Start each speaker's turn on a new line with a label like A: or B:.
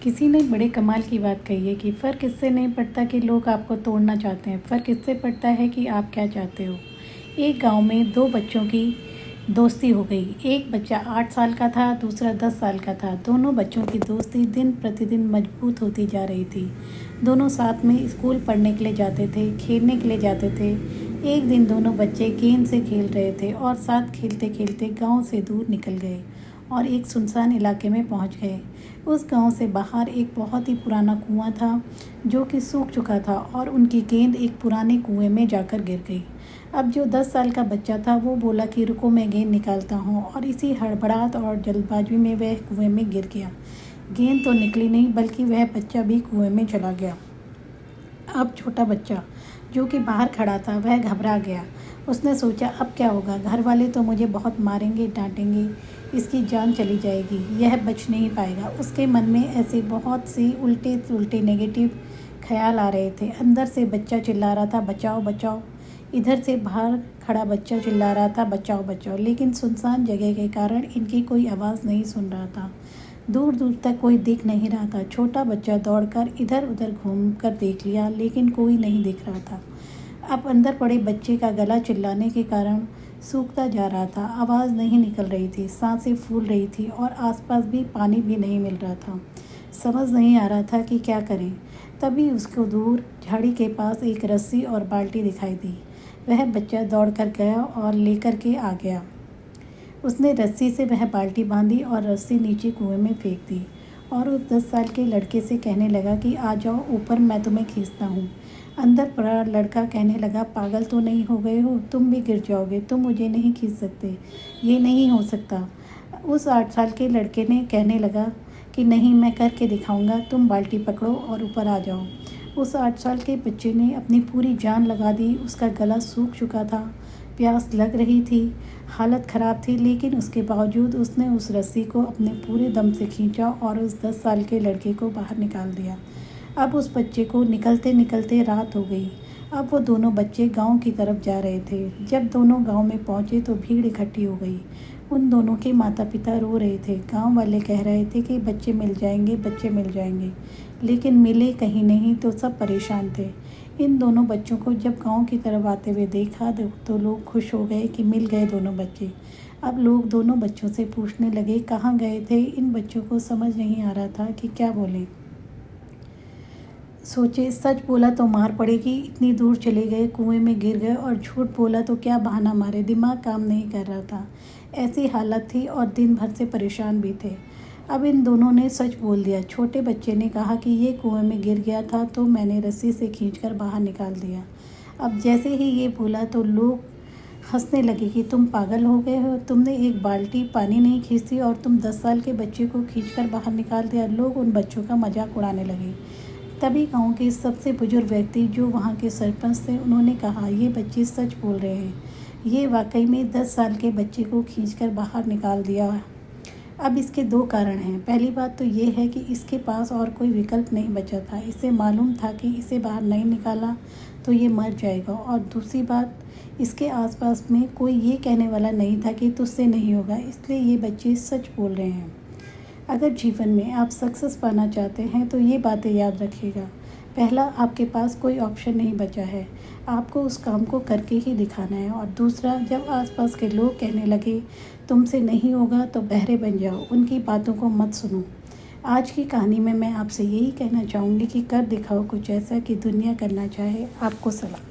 A: किसी ने बड़े कमाल की बात कही है कि फ़र्क इससे नहीं पड़ता कि लोग आपको तोड़ना चाहते हैं, फ़र्क इससे पड़ता है कि आप क्या चाहते हो। एक गांव में दो बच्चों की दोस्ती हो गई। एक बच्चा 8 साल का था, दूसरा 10 साल का था। दोनों बच्चों की दोस्ती दिन प्रतिदिन मजबूत होती जा रही थी। दोनों साथ में स्कूल पढ़ने के लिए जाते थे, खेलने के लिए जाते थे। एक दिन दोनों बच्चे गेंद से खेल रहे थे और साथ खेलते खेलते गांव से दूर निकल गए और एक सुनसान इलाके में पहुंच गए। उस गांव से बाहर एक बहुत ही पुराना कुआं था जो कि सूख चुका था और उनकी गेंद एक पुराने कुएं में जाकर गिर गई। अब जो 10 साल का बच्चा था वो बोला कि रुको मैं गेंद निकालता हूँ, और इसी हड़बड़ाहट और जल्दबाजी में वह कुएं में गिर गया। गेंद तो निकली नहीं बल्कि वह बच्चा भी कुएं में चला गया। अब छोटा बच्चा जो कि बाहर खड़ा था वह घबरा गया। उसने सोचा अब क्या होगा, घर वाले तो मुझे बहुत मारेंगे, डांटेंगे, इसकी जान चली जाएगी, यह बच नहीं पाएगा। उसके मन में ऐसे बहुत सी उल्टे उल्टे नेगेटिव ख्याल आ रहे थे। अंदर से बच्चा चिल्ला रहा था बचाओ बचाओ, इधर से बाहर खड़ा बच्चा चिल्ला रहा था बचाओ बचाओ, लेकिन सुनसान जगह के कारण इनकी कोई आवाज़ नहीं सुन रहा था। दूर दूर तक कोई दिख नहीं रहा था। छोटा बच्चा दौड़कर इधर उधर घूमकर देख लिया लेकिन कोई नहीं दिख रहा था। अब अंदर पड़े बच्चे का गला चिल्लाने के कारण सूखता जा रहा था, आवाज़ नहीं निकल रही थी, सांसें फूल रही थी और आसपास भी पानी भी नहीं मिल रहा था। समझ नहीं आ रहा था कि क्या करें। तभी उसको दूर झाड़ी के पास एक रस्सी और बाल्टी दिखाई दी। वह बच्चा दौड़ कर गया और लेकर के आ गया। उसने रस्सी से वह बाल्टी बांधी और रस्सी नीचे कुएं में फेंक दी और उस 10 साल के लड़के से कहने लगा कि आ जाओ ऊपर, मैं तुम्हें खींचता हूँ। अंदर पड़ा लड़का कहने लगा पागल तो नहीं हो गए हो, तुम भी गिर जाओगे, तुम मुझे नहीं खींच सकते, ये नहीं हो सकता। उस 8 साल के लड़के ने कहने लगा कि नहीं, मैं करके दिखाऊंगा, तुम बाल्टी पकड़ो और ऊपर आ जाओ। उस 8 साल के बच्चे ने अपनी पूरी जान लगा दी। उसका गला सूख चुका था, प्यास लग रही थी, हालत ख़राब थी, लेकिन उसके बावजूद उसने उस रस्सी को अपने पूरे दम से खींचा और उस 10 साल के लड़के को बाहर निकाल दिया। अब उस बच्चे को निकलते निकलते रात हो गई। अब वो दोनों बच्चे गांव की तरफ जा रहे थे। जब दोनों गांव में पहुंचे तो भीड़ इकट्ठी हो गई। उन दोनों के माता पिता रो रहे थे। गांव वाले कह रहे थे कि बच्चे मिल जाएंगे, बच्चे मिल जाएंगे, लेकिन मिले कहीं नहीं। तो सब परेशान थे। इन दोनों बच्चों को जब गांव की तरफ आते हुए देखा तो लोग खुश हो गए कि मिल गए दोनों बच्चे। अब लोग दोनों बच्चों से पूछने लगे कहाँ गए थे। इन बच्चों को समझ नहीं आ रहा था कि क्या बोलें। सोचे सच बोला तो मार पड़ेगी, इतनी दूर चले गए, कुएं में गिर गए, और झूठ बोला तो क्या बहाना मारे, दिमाग काम नहीं कर रहा था। ऐसी हालत थी और दिन भर से परेशान भी थे। अब इन दोनों ने सच बोल दिया। छोटे बच्चे ने कहा कि ये कुएं में गिर गया था तो मैंने रस्सी से खींचकर बाहर निकाल दिया। अब जैसे ही ये बोला तो लोग हंसने लगे कि तुम पागल हो गए हो, तुमने एक बाल्टी पानी नहीं खींची और तुम 10 साल के बच्चे को खींचकर बाहर निकाल दिया। लोग उन बच्चों का मजाक उड़ाने लगे। तभी गांव के सबसे बुजुर्ग व्यक्ति जो वहाँ के सरपंच थे, उन्होंने कहा ये बच्चे सच बोल रहे हैं, ये वाकई में 10 साल के बच्चे को खींचकर बाहर निकाल दिया। अब इसके दो कारण हैं। पहली बात तो ये है कि इसके पास और कोई विकल्प नहीं बचा था। इसे मालूम था कि इसे बाहर नहीं निकाला तो ये मर जाएगा, और दूसरी बात इसके आसपास में कोई ये कहने वाला नहीं था कि तुझसे नहीं होगा, इसलिए ये बच्चे सच बोल रहे हैं। अगर जीवन में आप सक्सेस पाना चाहते हैं तो ये बातें याद रखिएगा। पहला, आपके पास कोई ऑप्शन नहीं बचा है, आपको उस काम को करके ही दिखाना है। और दूसरा, जब आसपास के लोग कहने लगे तुमसे नहीं होगा तो बहरे बन जाओ, उनकी बातों को मत सुनो। आज की कहानी में मैं आपसे यही कहना चाहूँगी कि कर दिखाओ कुछ ऐसा कि दुनिया करना चाहे। आपको सलाम।